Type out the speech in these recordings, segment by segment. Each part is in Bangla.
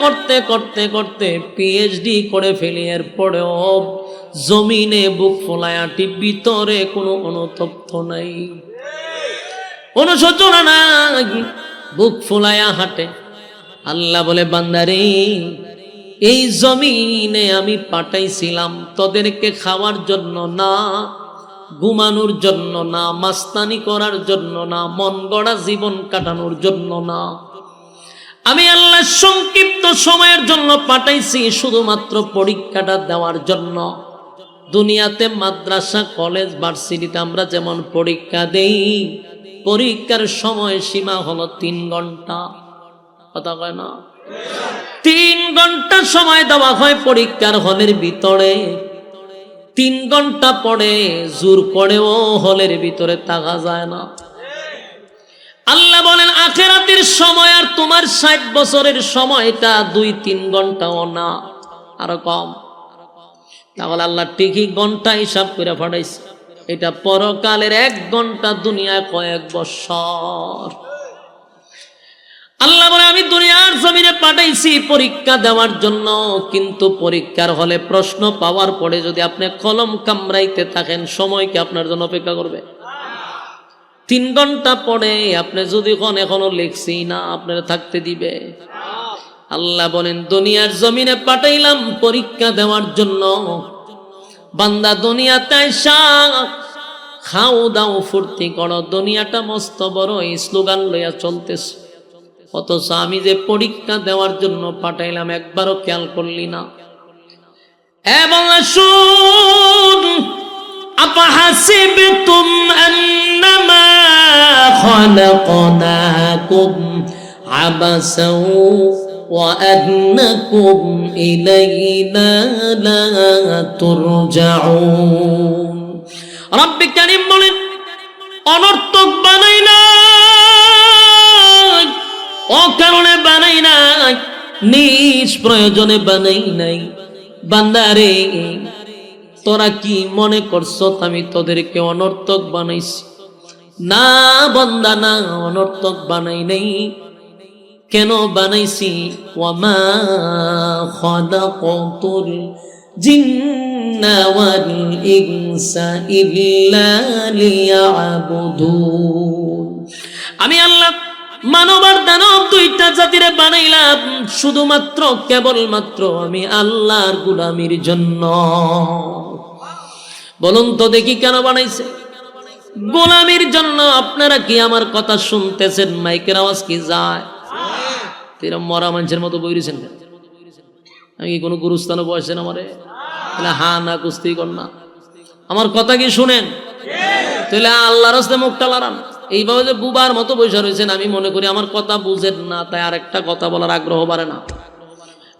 করতে করতে করতে পিএইচডি করে ফেলি, এরপরেও জমিনে বুক ফোলায়াটি, ভিতরে কোনো অনুতপ্ত নাই, অনুশোচনা নাই, বুক ফোলায়া হাঁটে। আল্লাহ বলে, বান্দারে এই জমিনে আমি পাঠাইছিলাম তোদেরকে খাওয়ার জন্য না, ঘুমানোর জন্য না, মাস্তানি করার জন্য না, মন গড়া জীবন কাটানোর জন্য না। আমি আল্লাহ সংক্ষিপ্ত সময়ের জন্য পাঠাইছি, শুধুমাত্র পরীক্ষাটা দেওয়ার জন্য। দুনিয়াতে মাদ্রাসা, কলেজ, ভার্সিটিতে আমরা যেমন পরীক্ষা দেই, পরীক্ষার সময় সীমা হলো 3 ঘন্টা। কথা কয় না? 3 ঘন্টা সময় দেওয়া হয় পরীক্ষার হলের ভিতরে। 3 ঘন্টা পরে জোর করেও হলের ভিতরে থাকা যায় না। আল্লাহ বলেন, আখিরাতের সময় আর তোমার 60 বছরের সময়টা 2-3 ঘন্টাও না, আরো কম। তাহলে আল্লাহ ঠিকই ঘন্টা হিসাব করে পাঠাইছে। এটা পরকালের 1 ঘন্টা, দুনিয়ায় কয়েক বছর। আল্লাহ বলে, আমি দুনিয়ার জমিনে পাঠাইছি পরীক্ষা দেওয়ার জন্য, কিন্তু পরীক্ষার হলে প্রশ্ন পাওয়ার পরে যদি আপনি কলম কামড়াইতে থাকেন, সময় কি আপনার জন্য অপেক্ষা করবে? 3 ঘন্টা পরে আপনি যদি এখনো লিখছি না, আপনার থাকতে দিবে? আল্লাহ বলেন, দুনিয়ার জমিনে পাঠাইলাম পরীক্ষা দেওয়ার জন্য। বান্দা দুনিয়াতে আইসা খাও দাও ফুর্তি করো, দুনিয়াটা মস্ত বড় এই স্লোগান লইয়া চলতেছে, অথচ আমি যে পরীক্ষা দেওয়ার জন্য পাঠাইলাম একবারও খেয়াল করলি না। এবং শুন, আফাহাসিবতুম আন্নামা খালাকনাকুম আবাসাও ওয়া আন্নাকুম ইলাইনা লা তুরজাউন। রব্বি কারীম বলেন, অনর্থক বানাই না, অকারণে বানাই নাই, নিজ প্রয়োজনে বানাই নাই। বান্দারে, তোরা কি মনে করছো আমি তোদেরকে অনর্থক বানাইছি? না বান্দা, না, অনর্থক বানাই নাই। কেন বানাইছি? ওয়ামা খালাকাতুল জিন্না ওয়াল ইনসা ইল্লা লিয়াবুদুন। আমি আল্লাহ মানব আর দানব 2টা জাতিরে বানাইলাম শুধুমাত্র কেবলমাত্র আমি আল্লাহর গোলামির জন্য। বলুন তো দেখি কেন বানাইছে? গোলামির জন্য। আপনারা কি আমার কথা শুনতেছেন? মাইকের আওয়াজ কি যায়? তেরা মরা মানুষের মতো বইরেছেন। আমি কি কোনো গুরুস্থানে বসেছেন আমারে? তাহলে হা না কুস্তি কর না, আমার কথা কি শুনেন? তাহলে আল্লাহর রাস্তায় মুখটা লড়ান। এইভাবে যে বুবার মতো বসে রয়েছেন, আমি মনে করি আমার কথা বুঝেন না, তাই আরেকটা কথা বলার আগ্রহ বাড়ে না।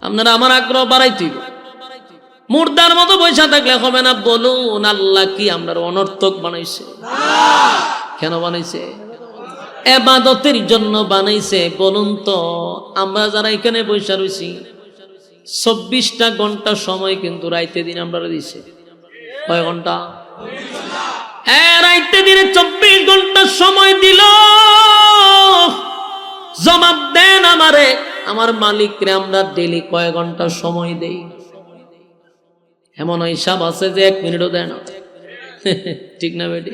আপনারা আমার আগ্রহ বাড়াইতে, মুর্দার মতো বসে থাকলে হবে না। বলুন, আল্লাহ কি আমরা অনর্থক বানাইছে? কেন বানাইছে? ইবাদতের জন্য বানাইছে। বলুন তো, আমরা যারা এখানে বসে রয়েছি 24টা ঘন্টা সময় কিন্তু রাইতে দিন আমরা দিছে। কয় ঘন্টা? রাইতে দিনে 24 ঘন্টা সময় দিল। জবাব দেন আমারে, আমার মালিকরে আমরা ডেলি কয় ঘন্টা সময় দেই? এমন হিসাব আছে যে 1 মিনিটও দেয় না। ঠিক না বেটি?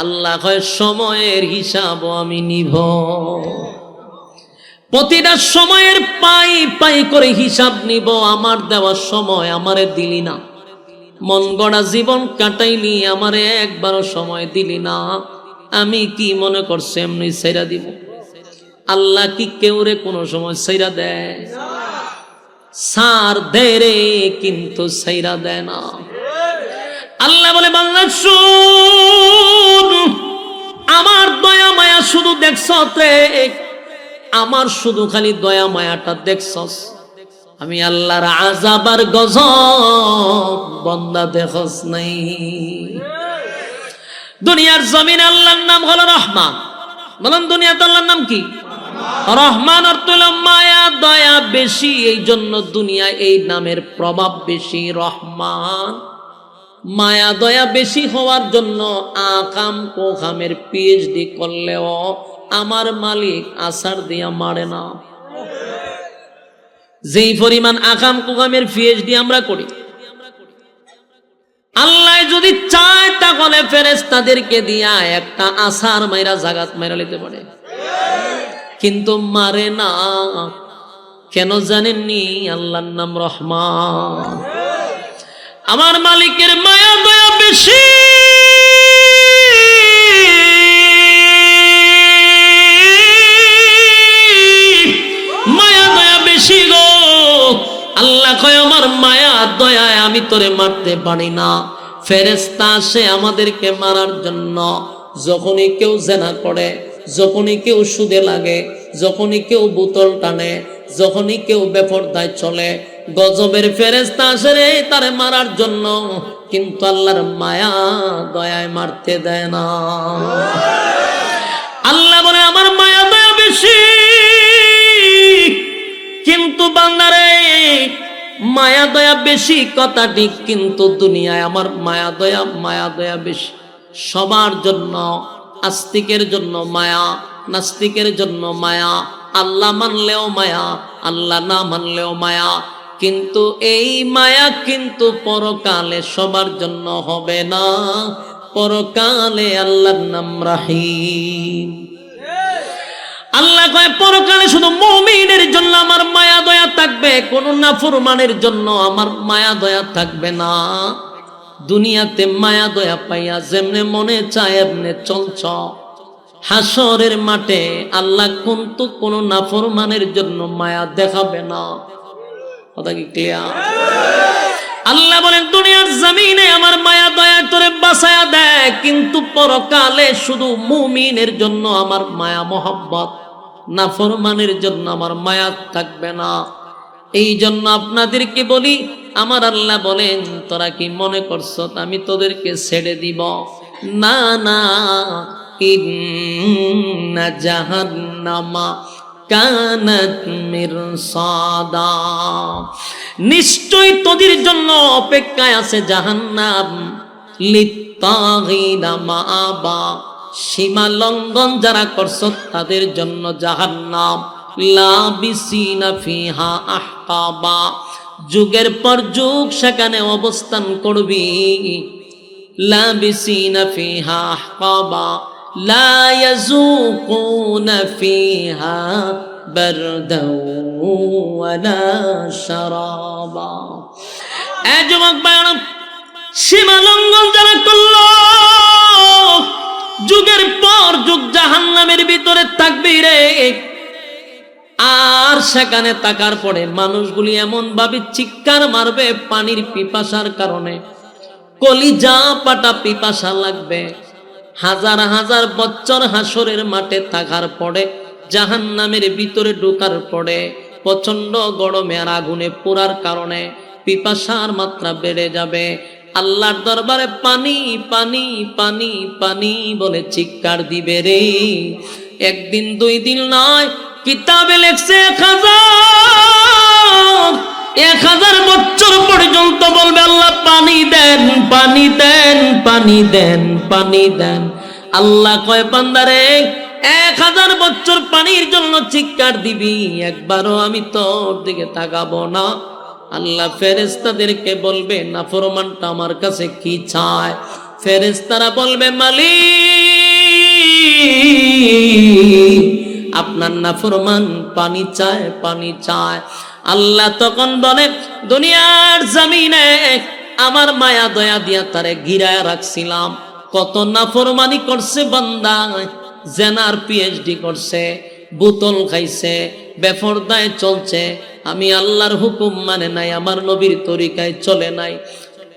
আল্লাহ কয়, সময়ের হিসাব আমি নিব। প্রতিটা সময়ের পাই পাই করে হিসাব নিব। আমার দেওয়া সময় আমারে দিলি না, মন গড়া জীবন কাটাইলি, আমারে একবারও সময় দিলি না। আমি কি মনে করছি এমনি ছাইরা দিব? আল্লাহ কি কেউরে কোনো সময় ছাইরা দেয়? সার দেয় রে, কিন্তু ছাইরা দেয় না। আল্লাহ বলে, বান্দা শুন, আমার দয়া মায়া শুধু দেখছস রে, আমার শুধু খালি দয়া মায়াটা দেখছস। আমি আল্লাহর আযাব আর গজব বান্দা দেখছস নাই। দুনিয়ার জমিন আল্লাহর নাম হলো রহমান। বলেন, দুনিয়াতে আল্লাহর নাম কি? রহমান অর্থ হলো মায়া দয়া বেশি, এই জন্য দুনিয়ায় এই নামের প্রভাব বেশি। রহমান, মায়া দয়া বেশি হওয়ার জন্য আকাম কোখামের পিএইচডি করলেও আমার মালিক আসার দিয়া মারে না। যেই পরিমাণ আকাম কুকামের পিএইচডি আমরা করি, আল্লাহ যদি চায় তাহলে ফেরেশতাদেরকে দিয়া একটা আসার মাইরা জাগাত মাইরা নিতে পারে, কিন্তু মারে না। কেন জানেননি? আল্লাহর নাম রহমান। আমার মালিকের মায়া দয়া বেশি। মায়া দয়া বেশি গো। আল্লাহ কয় আমার মায়া দয়ায় আমি তোরে মারতে পারি না। ফেরেশতা আসে আমাদেরকে মারার জন্য। যখনই কেউ জেনা করে, যখনই কেউ সুদে লাগে, যখনই কেউ বোতল টানে, যখনই কেউ বেপরদায় চলে, গজবের ফেরেশতা আসে রে তারে মারার জন্য, কিন্তু আল্লাহর মায়া দয়ায় মারতে দেয় না। আল্লাহ বলে আমার মায়া দয়া বেশি, কিন্তু বান্দারে মায়া দয়া বেশি কথা ঠিক, কিন্তু দুনিয়ায় আমার মায়া দয়া বেশি। সবার জন্য, আস্তিকের জন্য মায়া, নাস্তিকের জন্য মায়া, আল্লাহ মানলেও মায়া, আল্লাহ না মানলেও মায়া। কিন্তু এই মায়া কিন্তু পরকালে সবার জন্য হবে না। পরকালে আল্লাহর নাম রাহিম। আল্লাহ কয় পরকালে শুধু মুমিনের জন্য আমার মায়া দয়া থাকবে, কোন নাফরমানের জন্য আমার মায়া দয়া থাকবে না। দুনিয়াতে মায়া দয়া পাইয়া যেমনে মনে চায় এমনে চলছ, হাসরের মাঠে আল্লাহ কিন্তু কোন নাফরমানের জন্য মায়া দেখাবে না। কথা কি ক্লিয়ার? আল্লাহ বলেন দুনিয়ার জমিনে আমার মায়া দয়া তোরে বাঁচায়া দেয়, কিন্তু পরকালে শুধু মুমিনের জন্য আমার মায়া মহব্বত, নাফরমানের জন্য আমার মায়া থাকবে না। এই জন্য আপনাদেরকে বলি, আমার আল্লাহ বলেন তোরা কি মনে করছ আমি তোদেরকে ছেড়ে দিব? না না, ইন্না জাহান্নামা কানাত মিরসাদা, নিশ্চয় তোদের জন্য অপেক্ষায় আছে জাহান্নাম। লিত্তাগিনা মাআবা, সীমা লঙ্ঘন যারা করছ তাদের জন্য জাহান্নাম। লাবিসিনা ফিহা আহকাবা, যুগের পর যুগ সেখানে অবস্থান করবি। লাবিসিনা ফিহা আহকাবা লা ইয়াযুকুনা ফিহা বারদাও ওয়ালা শারাবা। এ যুবক ভাইরা, সীমা লঙ্ঘন যারা করলো যুগের পর যুগ জাহান্নামের ভিতরে থাকবি রে। আর সেখানে থাকার পরে মানুষগুলি এমন ভাবে চিৎকার মারবে পানির পিপাসার কারণে, কলিজা পাটা পিপাসা লাগবে। হাজার হাজার বছর হাসরের মাঠে থাকার পরে, জাহান্নামের ভিতরে ঢোকার পরে প্রচন্ড গরমে আর আগুনে পোড়ার কারণে পিপাসার মাত্রা বেড়ে যাবে। আল্লাহর দরবারে পানি পানি পানি পানি বলে চিৎকার দিবে রে। একদিন দুই দিন নয়, কিতাবে লেখছে 1000 বছর পর্যন্ত বলবে আল্লাহ পানি দেন, পানি দেন, পানি দেন, পানি দেন। আল্লাহ কয় বান্দারে 1000 বছর পানির জন্য চিৎকার দিবি, একবারও আমি তোর দিকে তাকাবো না। আল্লাহ ফেরেশতাদেরকে বলবে নাফরমানটা আমার কাছে কি চায়? ফেরেশতারা বলবে মালিক আপনার নাফরমান পানি চায়, পানি চায়। আল্লাহ তখন বলে দুনিয়ার জমিনে আমার মায়া দয়া দিয়া তারে ঘিরায় রাখছিলাম। কত নাফরমানি করছে বান্দা, জেনার পিএইচডি করছে, বোতল খাইছে, বেপরদায় চলছে, আমি আল্লাহর হুকুম মানে নাই, আমার নবীর তরিকায় চলে নাই।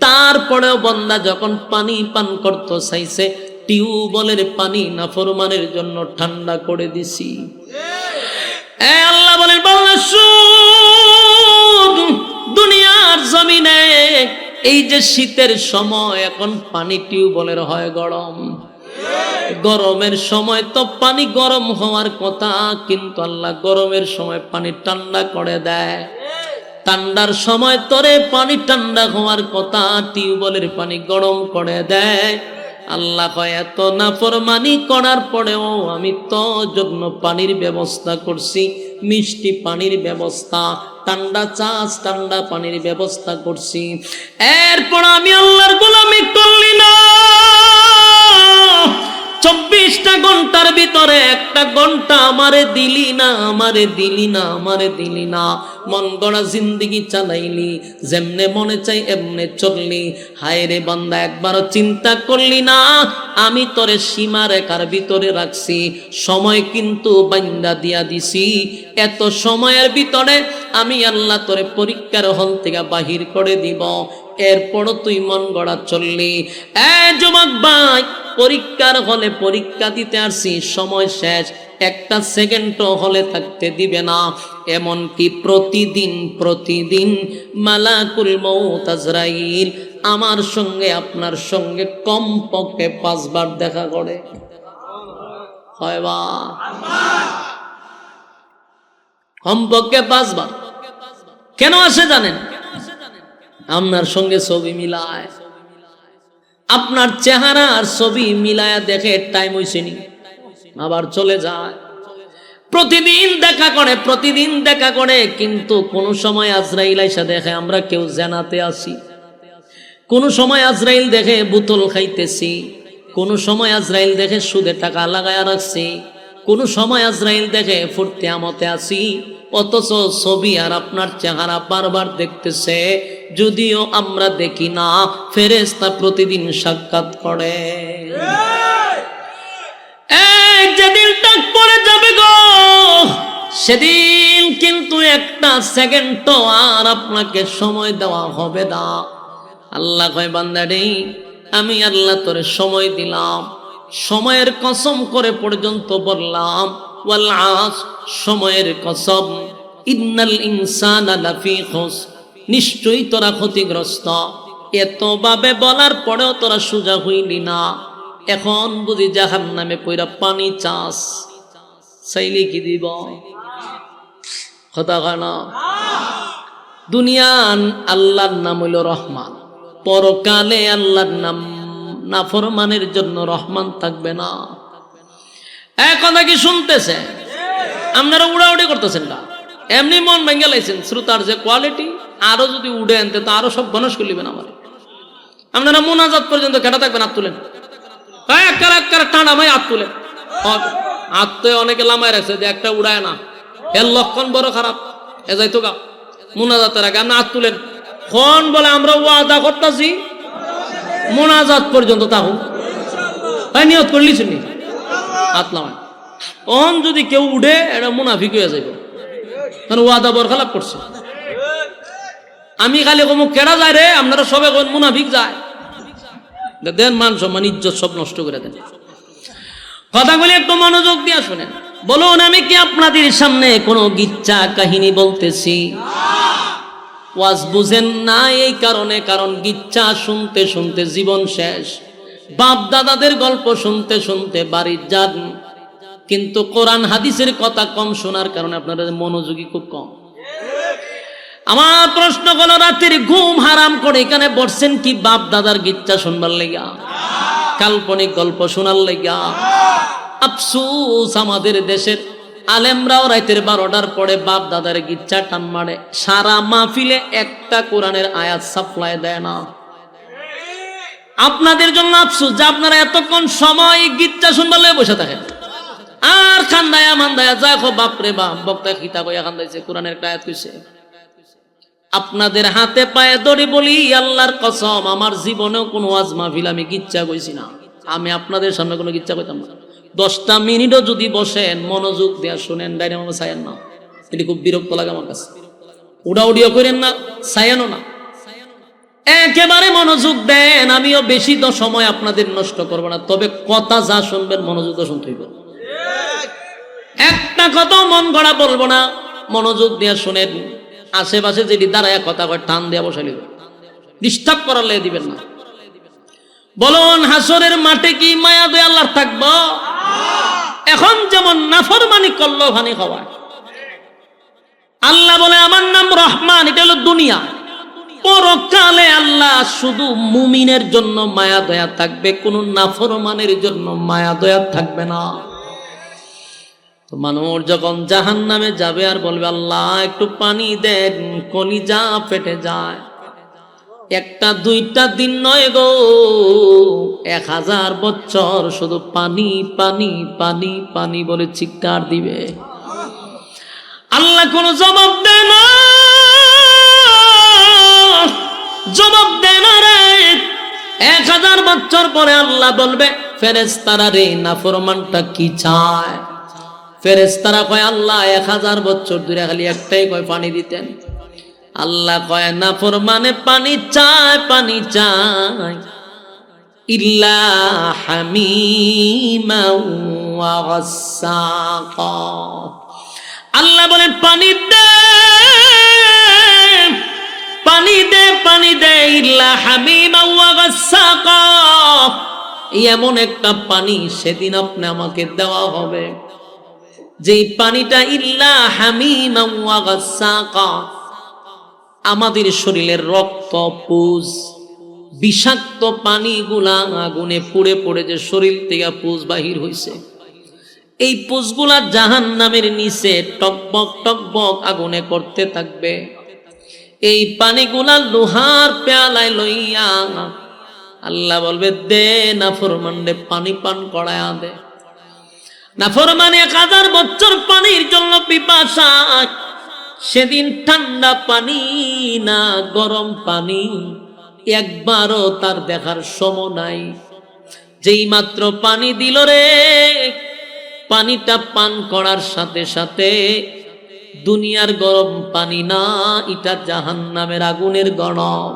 তারপরেও বান্দা যখন পানি পান করতে চাইছে, টিউবওয়েলের পানি নাফরমানের জন্য ঠান্ডা করে দিছি। আল্লাহ বলেন বান্দা শুন, দুনিয়ার জমিনে এই যে শীতের সময়, এখন পানি টিউবওয়েলের হয় গরম। গরমের সময় তো পানি গরম হওয়ার কথা, কিন্তু আল্লাহ গরমের সময় পানি ঠান্ডা করে দেয়। ঠান্ডার সময় তোরে পানি ঠান্ডা হওয়ার কথা, টিউবওয়েলের পানি গরম করে দেয়। আল্লাহ কয় এত নাফরমানি করার পরেও আমি তোর জন্য পানির ব্যবস্থা করছি, মিষ্টি পানির ব্যবস্থা। ঠান্ডা চাষ ঠান্ডা পানির ব্যবস্থা করছি। এরপর আমি আল্লাহর গোলামি করলি না, 24টা ঘন্টার ভিতরে 1টা ঘন্টা আমারে দিলি না, আমারে দিলি না, আমারে দিলি না। মন গড়া জিন্দেগি চালাইলি, যেমনে মনে চাই এমনে চললি। হায় রে বান্দা, একবারও চিন্তা করলি না আমি তোরে সীমা রেখার ভিতরে রাখছি, সময় কিন্তু বান্দা দিয়া দিছি। এত সময়ের ভিতরে আমি আল্লাহ তোরে পরীক্ষার হল থেকে বাহির করে দিব, এরপরও তুই মন গড়া চললি। যুবক ভাই, পরীক্ষার হলে পরীক্ষা দিতে আসছি, সময় শেষ, 1টা সেকেন্ডও হলে থাকতে দিবে না। এমনকি প্রতিদিন মালাকুল মউত আজরাইল আমার সঙ্গে আপনার সঙ্গে কমপক্ষে 5 বার দেখা করে। হয় বা কমপক্ষে 5 বার। কেন আসে জানেন? আপনার সঙ্গে ছবি মিলায়, আপনার চেহারা আর ছবি মিলায়া দেখে টাইম হইছে নি, আবার চলে যায়। প্রতিদিন দেখা করে, কিন্তু কোন সময় আজরাইল আইসা দেখে আমরা কেউ জানাতে আসি, কোন সময় আজরাইল দেখে বোতল খাইতেছি, কোন সময় আজরাইল দেখে সুদে টাকা লাগায়া রাখছি, কোন সময় আজরাইল দেখে ফুর্তি আমতে আসি। অথচ ছবি আর আপনার চেহারা বারবার দেখতেছে, যদিও আমরা দেখি না। ফেরেশতা প্রতিদিন সাক্ষাৎ করে। যেদিন ডাক পড়ে যাবে গো, সেদিন কিন্তু 1টা সেকেন্ড আর আপনাকে সময় দেওয়া হবে না। আল্লাহ কয় বান্দা রে, আমি আল্লাহ তোরে সময় দিলাম, সময়ের কসম করে পর্যন্ত বললাম ওয়াল আস, সময়ের কসম, ইন্নাল ইনসানা লাফি খুস, নিশ্চয়ই তোরা ক্ষতিগ্রস্ত। এতভাবে বলার পরেও তোরা সোজা হইলি না। এখন বুঝি জাহান্নামে পইরা পানি চাস, চাইলে কি দিব? কথা কয় না? দুনিয়ান আল্লাহর নাম হইল রহমান, পরকালে আল্লাহর নাম নাফরমানের জন্য রহমান থাকবে না। এক কথা কি শুনতেছে? আপনারা উড়াউড়ি করতেছেন না, এমনি মন ভেঙে লাইছেন। শ্রোতার যে কোয়ালিটি, আরো যদি উড়ে আনতে তো আরো সব গণেশ করলিবেন আমার। আপনারা মোনাজাত পর্যন্ত কেটা থাকবেন, হাত তুলেন, টানা ভাই হাত তুলেন। হাত তো অনেকে লামায় রাখছে যে একটা উড়ায় না, এর লক্ষণ বড় খারাপ। এ যাইতো গা মোনাজাতের আগে আপনি হাত তুলেন। কোন বলে আমরা ওয়াদা করতেছি মোনাজাত পর্যন্ত থাকুন, তাই নিয়ত করলি শুনি হাত লামায়। অন যদি কেউ উঠে, এটা মুনাফিক হয়ে যাবে, কারণ ওয়াদা বরখালাপ করছে। আমি খালি কমুক কেডা যায় রে, আপনারা সবে মুনাফিক যায়, দেন মান সম্মান ইজ্জত সব নষ্ট করে দেন। কথাগুলি একটু মনোযোগ দিয়ে শুনেন। বলুন, আমি কি আপনাদের সামনে কোনো গিচ্ছা কাহিনী বলতেছি? ওয়াজ বুঝেন না এই কারণে, কারণ গিচ্ছা শুনতে শুনতে জীবন শেষ, বাপ দাদাদের গল্প শুনতে শুনতে বাড়ি যান, কিন্তু কোরআন হাদিসের কথা কম শোনার কারণে আপনাদের মনোযোগী খুব কম। আমার প্রশ্ন হলো, রাতের ঘুম হারাম করে এখানে বসছেন কি বাপ দাদার গিচ্ছা শুনবার লেগা, কাল্পনিক গল্প শোনার লেগা? আফসোস, আমাদের দেশের আলেমরাও রাতের 12টার পরে বাপ দাদার গিচ্ছা টান মারে, সারা মাহফিলে একটা কোরআনের আয়াত সাপ্লাই দেয় না। আপনাদের জন্য আফসোস যে আপনারা এতক্ষণ সময় গিচ্ছা শুনবার লেগে বসে থাকেন, আর খান্দায়া মান্দায়া যা খো বাপরে বাপ, বক্তা খিতা কইয়া খান্দাইছে, কোরআনের আয়াত কইছে। আপনাদের হাতে পায়ে ধরে বলি, আল্লাহর কসম, আমার জীবনেও কোনো ওয়াজ মাহফিল আমি গিচ্ছা কইছি না। আমি আপনাদের সামনে কোনো গিচ্ছা কইতাম না। 10টা মিনিটও যদি বসেন, মনোযোগ দেয়া শুনেন, ডাইনামো চাইয়েন না, এটি খুব বিরক্ত লাগে আমার কাছে। উড়াউড়িও করেন না, চাইয়েনও না, একেবারে মনোযোগ দেন। আমিও বেশি তো সময় আপনাদের নষ্ট করবো না, তবে কথা যা শুনবেন মনোযোগ তো শুনতে হইব। একটা কথা মন গড়া বলবো না, মনোযোগ দিয়ে শুনেন। আশেপাশে যেটি দাঁড়ায় কথা কয়, টান দেওয়া বসাইলে ডিস্টার্ব করার লেগে দিবেন না। বলুন, হাসরের মাঠে কি মায়া দয়া আল্লাহর থাকবো? এখন যেমন নাফরমানি করলো ভানি খাওয়ায়, আল্লাহ বলে আমার নাম রহমান, এটা হলো দুনিয়া। পরকালে আল্লাহ শুধু মুমিনের জন্য মায়া দয়া থাকবে, কোন নাফরমানের জন্য মায়া দয়া থাকবে না। তো মানুষ যখন জাহান্নামে যাবে আর বলবে আল্লাহ একটু পানি দেন, কলিজা ফেটে যায়। একটা দুইটা দিন নয় গো, 1000 বছর শুধু পানি পানি পানি পানি বলে চিৎকার দিবে। আল্লাহ কোনো জবাব দেয় না, জবাব দেয় না রে। 1000 বছর পরে আল্লাহ বলবে ফেরেশতারা রে, নাফরমানটা কি চায়? ফেরেশতারা কয় আল্লাহ 1000 বছর ধরে খালি একটাই কয় পানি দিতেন। আল্লাহ কয় নাফরমানে পানি চায়, পানি চায়, ইল্লা হামিমা ওয়া গাসসাকা। আল্লাহ বলেন পানি দে, পানি দে, পানি দে, ইল্লা হামিমা ওয়া গাসসাকা। এমন একটা পানি সেদিন আপনি আমাকে দেওয়া হবে যেই পানিটা ইল্লা হামিমা ওয়া গাসসাকা, আমাদের শরীরের রক্ত পুজ বিষাক্ত পানিগুলা আগুনে পুড়ে পড়ে যে শরীর থেকে পুজ বাহির হইছে, এই পুজগুলা জাহান্নামের নিচে টকবক টকবক আগুনে করতে থাকবে। এই পানিগুলা লোহার পেয়ালায় লইয়া আল্লাহ বলবে দে নাফরমানরে পানি পান করায়া দে। নাফরমান 1000 বছর পানির জন্য পিপাসা, সেদিন ঠান্ডা পানি না গরম পানি একবারও তার দেখার সময় নাই। যেই মাত্র পানি দিল রে, পানিটা পান করার সাথে সাথে দুনিয়ার গরম পানি না, এটা জাহান্নামের আগুনের গরম।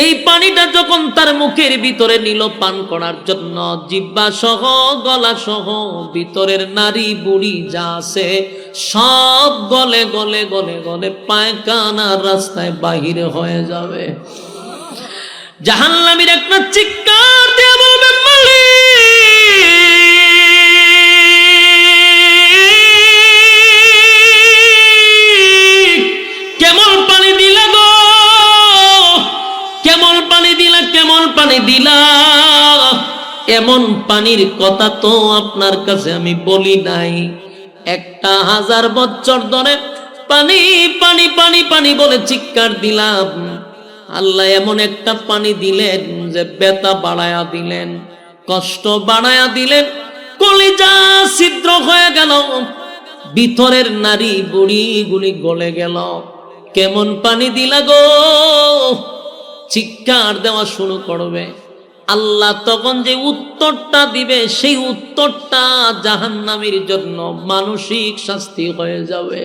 এই পানিটা যখন তার মুখের ভিতরে নিল পান করার জন্য, জিহ্বা সহ গলা সহ ভিতরের নারী বুড়ি যা আছে সব গলে গলে গলে গলে পায়খানার রাস্তায় বাহিরে হয়ে যাবে। জাহান্নামীর একটা চিৎকার দিয়ে বলবে মালিক কেমন পানি দিলা গো, কেমন পানি দিলা, কেমন পানি দিলা। এমন পানির কথা তো আপনার কাছে আমি বলি নাই। 1000 বছর ধরে পানি পানি পানি পানি বলে চিৎকার দিলাম, আল্লাহ এমন একটা পানি দিলেন যে ব্যথা বাড়ায়া দিলেন, কষ্ট বাড়ায়া দিলেন, কলিজা ছিদ্র হয়ে গেল, ভিতরের নারী বুড়ি গুলি গলে গেল। কেমন পানি দিলা গো, চিৎকার দেওয়া শুরু করবে। আল্লাহ তখন যে উত্তরটা দিবে, সেই উত্তরটা জাহান্নামীর জন্য মানসিক শাস্তি হয়ে যাবে।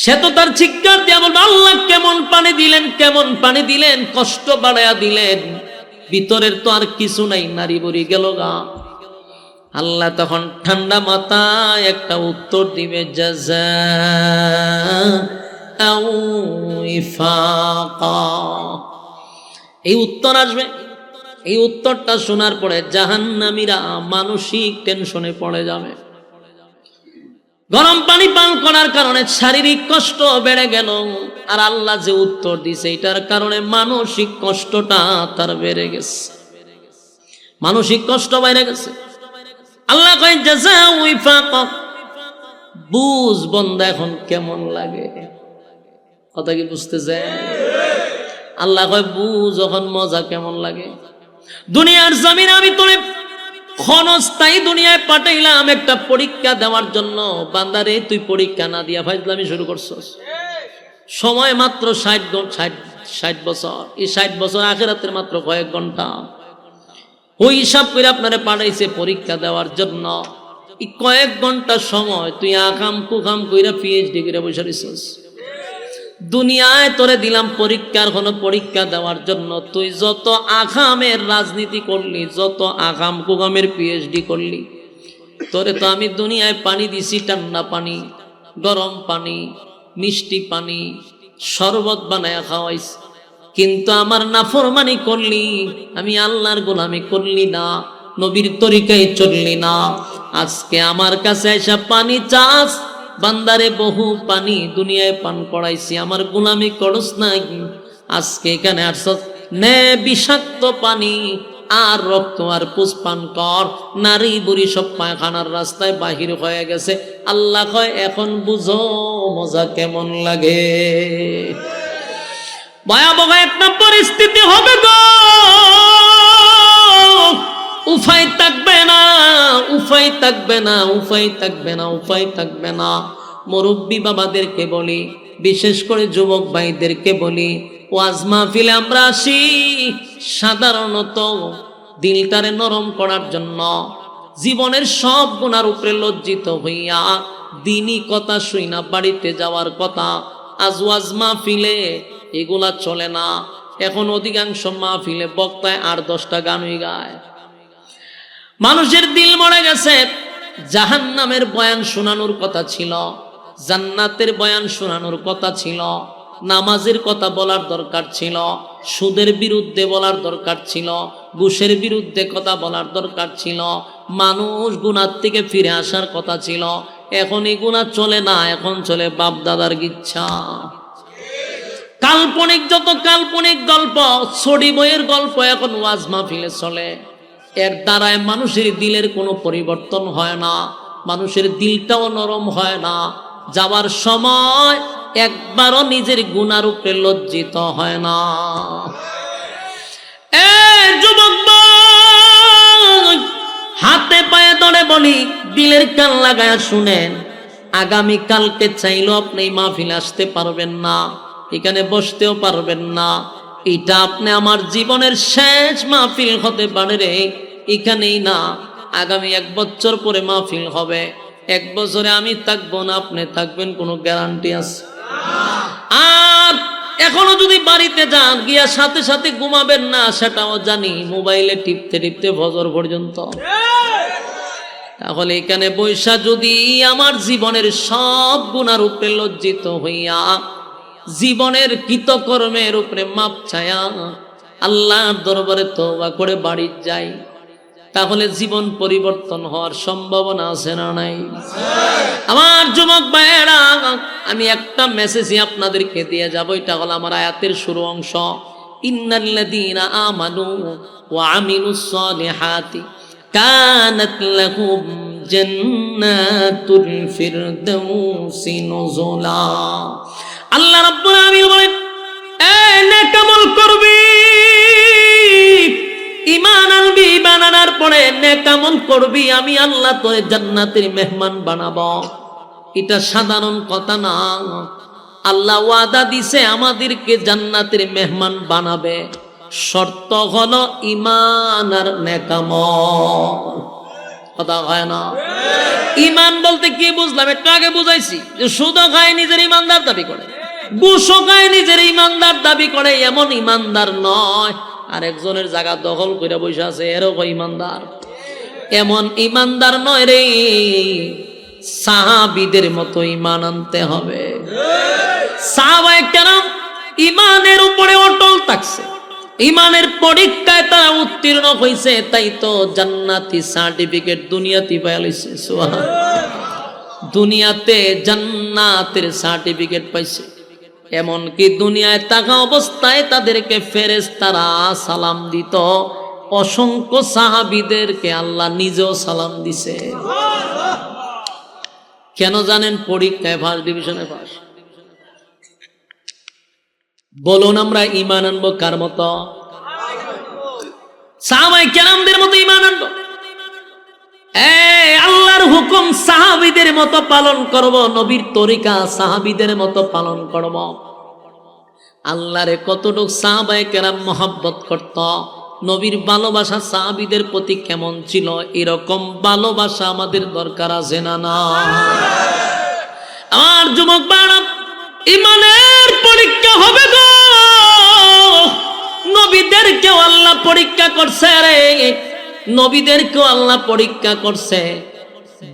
সে তো তার চিৎকার দিয়ে বলবে আল্লাহ কেমন পানি দিলেন, কেমন পানি দিলেন, কষ্ট বাড়ায়া দিলেন, ভিতরের তো আর কিছু নাই, নারী বুড়ি গেল গা। আল্লাহ তখন ঠান্ডা মাথায় একটা উত্তর দিবে, জাযাআউ ইফাকা। এই উত্তর আসবে। এই উত্তরটা শোনার পরে জাহান্নামীরা মানসিক টেনশনে পড়ে যাবে। গরম পানি পান করার কারণে শারীরিক কষ্ট বেড়ে গেল, আর আল্লাহ যে উত্তর দিছে এটার কারণে মানসিক কষ্টটা তার বেড়ে গেছে, মানসিক কষ্ট বেড়ে গেছে। আল্লাহ কয় জাযাউ ইফাকা, বুঝ বন্দা এখন কেমন লাগে। কথা কি বুঝতেছে? আল্লাহ কয় বুঝ যখন মজা কেমন লাগে। দুনিয়ার জমিন আমি তোরে ক্ষণস্থায়ী দুনিয়ায় পাঠাইলাম একটা পরীক্ষা দেওয়ার জন্য। বান্দারে তুই পরীক্ষা না দিয়া ফাজলামি শুরু করছস। সময় মাত্র 60 বছর। এই 60 বছর আখিরাতের মাত্র কয়েক ঘন্টা। ওই হিসাব করে আপনারে পাঠাইছে পরীক্ষা দেওয়ার জন্য। এই কয়েক ঘন্টা সময় তুই আকাম কুকাম কইরা পিএইচডি করে বসে রইছস। দুনিয়ায় তোরে দিলাম পরীক্ষার হলো পরীক্ষা দেওয়ার জন্য। তুই যত আকামের রাজনীতি করলি, যত আকাম কুকামের পিএইচডি করলি, তোরে তো আমি দুনিয়ায় পানি দিছি, ঠান্ডা পানি, গরম পানি, মিষ্টি পানি, শরবত বানায়া খাওয়াইছি, কিন্তু আমার নাফরমানি করলি, আমি আল্লাহর গোলামি করলি না, নবীর তরিকায় চললি না। আজকে আমার কাছে এসে পানি চাস, বান্দারে বহু পানি দুনিয়ায় পান করাইছি, আমার গোলামি করস নাই। আজকে এখানে আসছ নে বিষাক্ত পানি আর রক্ত আর পুষ্পান কর। নারী বুড়ি সব পায়খানার রাস্তায় বাহির হয়ে গেছে। আল্লাহ কয় এখন বুঝো মজা কেমন লাগে। ভয়াবহ একটা পরিস্থিতি হবে গো, উপায় থাকবে না, উপায় থাকবে না, উপায় থাকবে না, উপায় থাকবে না। মুরব্বী বাবাদেরকে বলি, বিশেষ করে যুবক ভাইদেরকে বলি, ওয়াজ মাহফিলে আমরা আসি সাধারণত দিলটারে নরম করার জন্য, জীবনের সব গুনার উপরে লজ্জিত হইয়া দিনই কথা শুই না বাড়িতে যাওয়ার কথা। আজ ওয়াজ মাহফিলে এগুলা চলে না। এখন অধিকাংশ মাহফিলে বক্তায় 8-10টা গানই গায়। মানুষের দিল মরে গেছে। জাহান্নামের বয়ান শোনানোর কথা ছিল, জান্নাতের বয়ান শোনানোর কথা ছিল, নামাজের কথা বলার দরকার ছিল, সুদের বিরুদ্ধে বলার দরকার ছিল, ঘুষের বিরুদ্ধে কথা বলার দরকার ছিল, মানুষ গুনার থেকে ফিরে আসার কথা ছিল। এখন এই গুনাহ চলে না, এখন চলে বাপ দাদার ইচ্ছা। কাল্পনিক যত কাল্পনিক গল্প, ছড়ি বইয়ের গল্প এখন ওয়াজ মাহফিলে চলে। এর দ্বারায় মানুষের দিলের কোনো পরিবর্তন হয় না, মানুষের দিলটাও নরম হয় না। যাওয়ার সময় একবারও নিজের গুনার উপরে লজ্জিত হয় না। যুবক হাতে পায়ে ধরে বলি, দিলের কান লাগায় শুনেন, আগামী কালকে চাইলেও আপনি মাহফিলে আসতে পারবেন না, এখানে বসতেও পারবেন না। এটা আপনি আমার জীবনের শেষ মাহফিল হতে পারে রে, এখানেই না, আগামী 1 বছর পরে মাহফিল হবে। 1 বছরে আমি থাকবো না, আপনি থাকবেন, কোনো গ্যারান্টি আছে? আর এখনো যদি বাড়িতে যান, গিয়া সাথে সাথে ঘুমাবেন না, সেটাও জানি, মোবাইলে টিপতে টিপতে ফজর পর্যন্ত। তাহলে এখানে বৈশা যদি আমার জীবনের সব গুনার উপরে লজ্জিত হইয়া, জীবনের কৃতকর্মের উপরে মাপ ছায়া আল্লাহর দরবারে তওবা করে বাড়ি যাই, তাহলে জীবন পরিবর্তন হওয়ার সম্ভাবনা আছে না নাই? আমার যুবক ভাইয়েরা, আমি একটা মেসেজই আপনাদেরকে দিয়ে যাব। এটা হলো আমার আয়াতের শুরু অংশ, ইন্নাল্লাযীনা আমানু ওয়া আমিলুস সালিহাতি কানাত লাহুম জান্নাতুল ফিরদাউসি নুজুলা। আল্লাহ রাব্বুল আলামিন বলেন, এই নেক আমল করবি, ঈমান আনবি, ঈমান আনার পরে নেক আমল করবি, আমি আল্লাহ তোরে জান্নাতের মেহমান বানাবো। এটা সাধারণ কথা না, আল্লাহ ওয়াদা দিছে আমাদেরকে জান্নাতের মেহমান বানাবে। শর্ত হলো ঈমান আর নেক আমল। কথা হয় না? ঈমান বলতে কি বুঝলাম একটু আগে বুঝাইছি, যে সুদও খায় নিজের ঈমানদার দাবি করে, ঘুষও খায় নিজের ঈমানদার দাবি করে, এমন ঈমানদার নয়। আরেকজনের জায়গা দখল করে বসে আছে, এরকম ঈমানদার। এমন ঈমানদার নয় রে, সাহাবীদের মতো ঈমান আনতে হবে। সাহাবায়ে কেরাম ঈমানের উপরে অটল থাকছে, ঈমানের পরীক্ষায় তারা উত্তীর্ণ হয়েছে, তাই তো জান্নাতি সার্টিফিকেট দুনিয়াতে পেয়ে লইছে। সুবহানাল্লাহ, দুনিয়াতে জান্নাতের সার্টিফিকেট পাইছে। এমনকি দুনিয়ায় থাকা অবস্থায় তাদেরকে ফেরেশতারা সালাম দিত। অসংখ্য সাহাবীদেরকে আল্লাহ নিজেও সালাম দিছে। কেন জানেন? পরীক্ষায় ফার্স্ট ডিভিশনে পাস। বলুন আমরা ঈমান আনবো কার মতো? সাহাবায়ে কেরামদের মতো ঈমান আনবো। আল্লাহর হুকুম সাহাবীদের মতো পালন করব, নবীর তরিকা সাহাবীদের মতো পালন করব। আল্লাহরে কতটুক সাহাবায়ে কেরাম মহব্বত করত, নবীর ভালোবাসা সাহাবীদের প্রতি কেমন ছিল, এরকম ভালোবাসা আমাদের দরকার আছে না? না। আমার যুবক ভাইরা, ঈমানের পরীক্ষা হবে গো। নবীদেরকেও আল্লাহ পরীক্ষা করছে রে, নবীদেরকেও আল্লাহ পরীক্ষা করছে।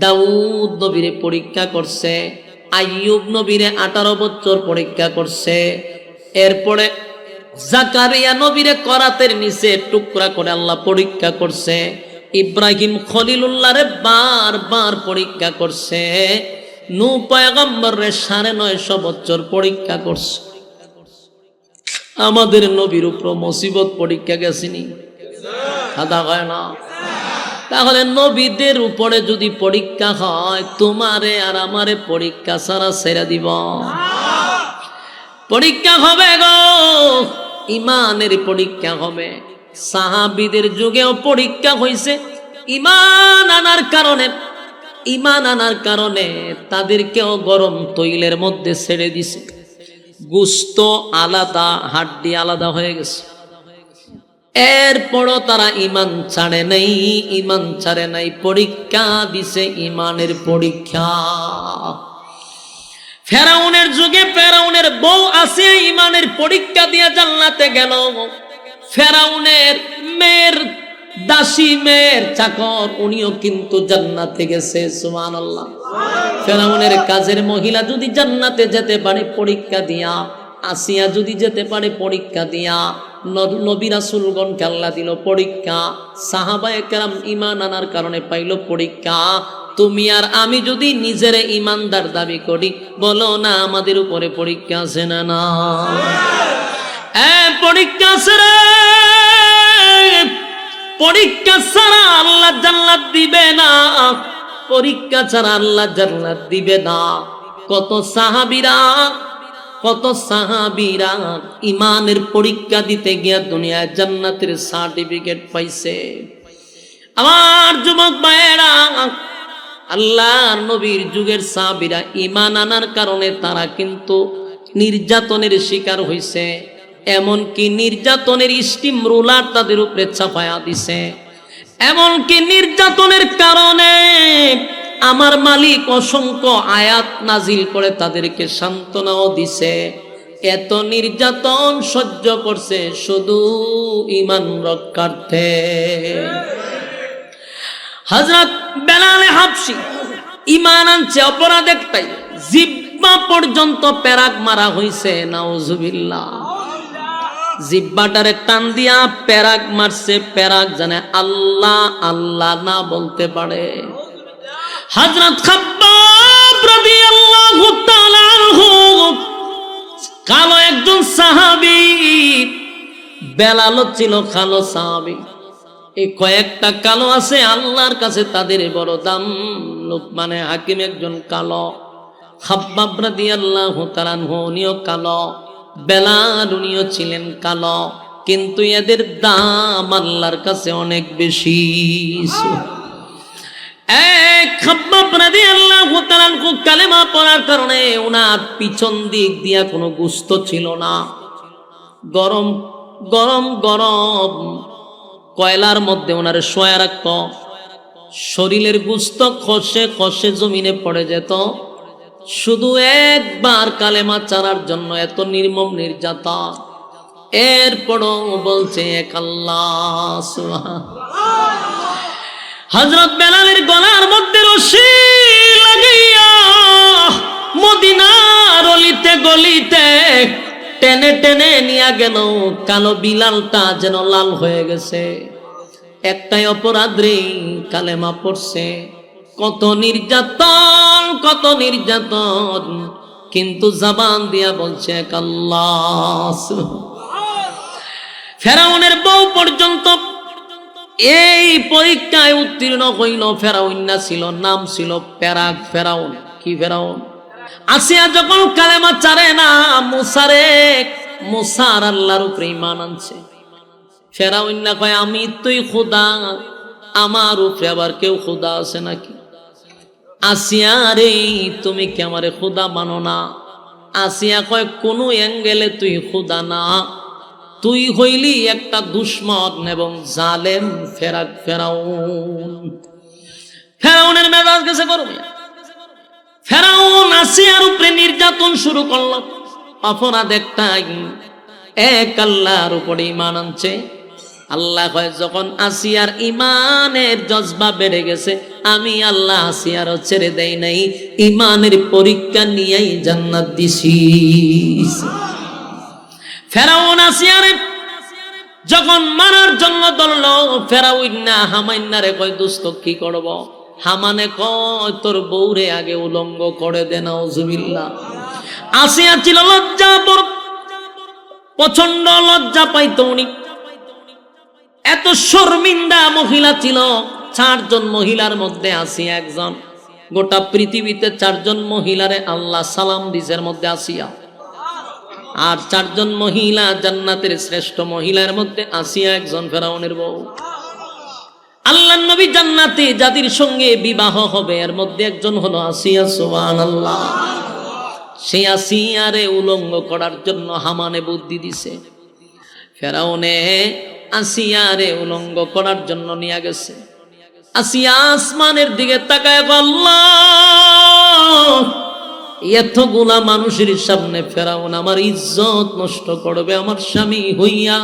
দাউদ নবীরে পরীক্ষা করছে, আইয়ুব নবীরে 18 বছর পরীক্ষা করছে। এরপরে জাকারিয়া নবীরে করাতের নিচে টুকরা করে আল্লাহ পরীক্ষা করছে। ইব্রাহিম খলিলুল্লাহরে বারবার পরীক্ষা করছে। নূহ পয়গম্বরে 950 বছর পরীক্ষা করছে। আমাদের নবীর উপর মুসিবত পরীক্ষা গেছিনি? কথা হয় না? তাহলে নবীদের উপরে যদি পরীক্ষা হয়, তোমারে আর আমারে পরীক্ষা ছাড়া ছেড়ে দিব? পরীক্ষা হবে গো, ইমানের পরীক্ষা হবে। সাহাবীদের যুগেও পরীক্ষা হয়েছে ইমান আনার কারণে তাদেরকেও গরম তৈলের মধ্যে ছেড়ে দিছে। গোশত আলাদা, হাড্ডি আলাদা হয়ে গেছে। এরপরও তারা ইমান ছাড়ে নাই, পরীক্ষা দিছে, ইমানের পরীক্ষা। ফেরাউনের যুগে ফেরাউনের বউ আসিয়া ইমানের পরীক্ষা দিয়ে জান্নাতে গেল। ফেরাউনের মেয়ের দাসী, মেয়ের চাকর, উনিও কিন্তু জান্নাতে গেছে। সুবহানাল্লাহ। ফেরাউনের কাজের মহিলা যদি জান্নাতে যেতে পারে পরীক্ষা দিয়া, আসিয়া যদি যেতে পারে পরীক্ষা দিয়া, নবী রাসূলগণকে আল্লাহ দিল পরীক্ষা, সাহাবায়ে কেরাম ঈমান আনার কারণে পাইল পরীক্ষা। তুমি আর আমি যদি নিজের ঈমানদার দাবি করি, বলো না আমাদের উপরে পরীক্ষা আছে না? না, পরীক্ষা আছে রে। পরীক্ষা ছাড়া আল্লাহ জান্নাত দিবে না, পরীক্ষা ছাড়া আল্লাহ জান্নাত দিবে না। কত সাহাবীরা ইমানের পরীক্ষা দিতে গিয়া দুনিয়ায় জান্নাতের সার্টিফিকেট পাইছে। আমার যুবক ভাইয়েরা, আল্লাহর নবীর যুগের সাহাবীরা ঈমান আনার কারণে তারা কিন্তু নির্যাতনের শিকার হইছে। এমনকি নির্যাতনের স্টিম রোলার তাদের উপরে চাপায়া দিছে। এমনকি নির্যাতনের কারণে আমার মালিক অসংখ্য আয়াত নাজিল করে তাদেরকে সান্ত্বনাও দিছে। এত নির্যাতন সহ্য করছে শুধু ঈমান রক্ষার্থে। হযরত বেলাল হাবশী ঈমান আনছে, অপরাধ একটাই, জিহ্বা পর্যন্ত পেরাক মারা হইছে। নাউজুবিল্লাহ। জিহ্বাটারে টান দিয়া পেরাক মারছে। পেরাক জানে আল্লাহ আল্লাহ না বলতে পারে। হযরত খাব্বাব রাদিয়াল্লাহু তাআলা আনহু কালো একজন সাহাবী, বেলাল ছিল কালো সাহাবী। এই কয়েকটা কালো আছে আল্লাহর কাছে তাদের বড় দাম। লুকমানে হাকিম একজন কালো, খাব্বাব রাদিয়াল্লাহু তাআলা আনহু উনিও কালো, বেলাল উনিও ছিলেন কালো, কিন্তু এদের দাম আল্লাহর কাছে অনেক বেশি। খাব্বাব রাদিয়াল্লাহু তাআলা আনহু কালেমা পড়ার কারণে ওনার পিছন দিক দিয়া কোনো গোশত ছিল না। গরম গরম গরম কয়লার মধ্যে ওনারে শোয়া রাখত। শরীরের গোশত খসে খসে জমিনে পড়ে যেত। শুধু একবার কালেমা চারার জন্য এত নির্মম নির্যাতন। এরপরও বলছে এক আল্লাহ। সুবহানাল্লাহ। হযরত বেলালের গলার মধ্যে রশি লাগাইয়া মদিনার অলিতে গলিতে টেনে টেনে নিয়ে গেল। কালো বিলালটা যেন লাল হয়ে গেছে। একটাই অপরাধ রে, কালেমা পড়ছে। কত নির্যাতন, কত নির্যাতন, কিন্তু জবান দিয়া বলছে এক আল্লাহ। ফেরাউনের বউ পর্যন্ত এই পরীক্ষায় উত্তীর্ণ হইল। ফেরাউন্না ছিল, নাম ছিল পেরাক। ফেরাউন কি ফেরাউন? আসিয়া যখন কালেমা চারে না, মুসার আল্লাহর উপরে ঈমান আনছে। ফেরাউন্না কয় আমি তুই খোদা, আমার উপরে আবার কেউ খোদা আছে নাকি? আসিয়া রে তুমি কি আমারে খোদা মানো না? আসিয়া কয় কোন অ্যাঙ্গেলে তুই খোদা না, তুই হইলি একটা দুশমন এবং জালেম ফেরাউন। ফেরাউনের মেজাজ গেছে গরমে। ফেরাউন আসিয়ার উপরে নির্যাতন শুরু করল। অপরাধ একটাই, এক আল্লাহর উপরে ঈমান আনছে। আল্লাহ কয় যখন আসিয়ার ঈমানের জজবা বেড়ে গেছে, আমি আল্লাহ আসিয়ারও ছেড়ে দেই নাই, ঈমানের পরীক্ষা নিয়েই জান্নাত দিছি। ফেরাউন আসিয়ারে যখন মারার জন্য ধরল, ফেরাউন্না হামাইন্নারে কয় দোস্ত কি করব? হামানে কয় তোর বউরে আগে উলঙ্গ করে দে। নাউজুবিল্লাহ। আসিয়া ছিল লজ্জা, প্রচন্ড লজ্জা পাইতো উনি। এত শর্মিন্দা মহিলা ছিল। 4 জন মহিলার মধ্যে আসিয়া একজন। গোটা পৃথিবীতে 4 জন মহিলারে আল্লাহ সালাম দিছের মধ্যে আসিয়া। আর 4 জন মহিলা জান্নাতের শ্রেষ্ঠ মহিলার মধ্যে আসিয়া একজন ফেরাউনের বউ। আল্লাহর নবী জান্নাতে যাদের সঙ্গে বিবাহ হবে এর মধ্যে একজন হলো আসিয়া। সুবহানাল্লাহ। সেই আসিয়ারে উলঙ্গ করার জন্য হামানে বুদ্ধি দিছে। ফেরাউনে আসিয়ারে উলঙ্গ করার জন্য নিয়ে গেছে। আসিয়া আসমানের দিকে তাকায় আল্লাহ, এতগুলা মানুষের সামনে ফেরাউন আমার ইজ্জত নষ্ট করবে আমার স্বামী হইয়া।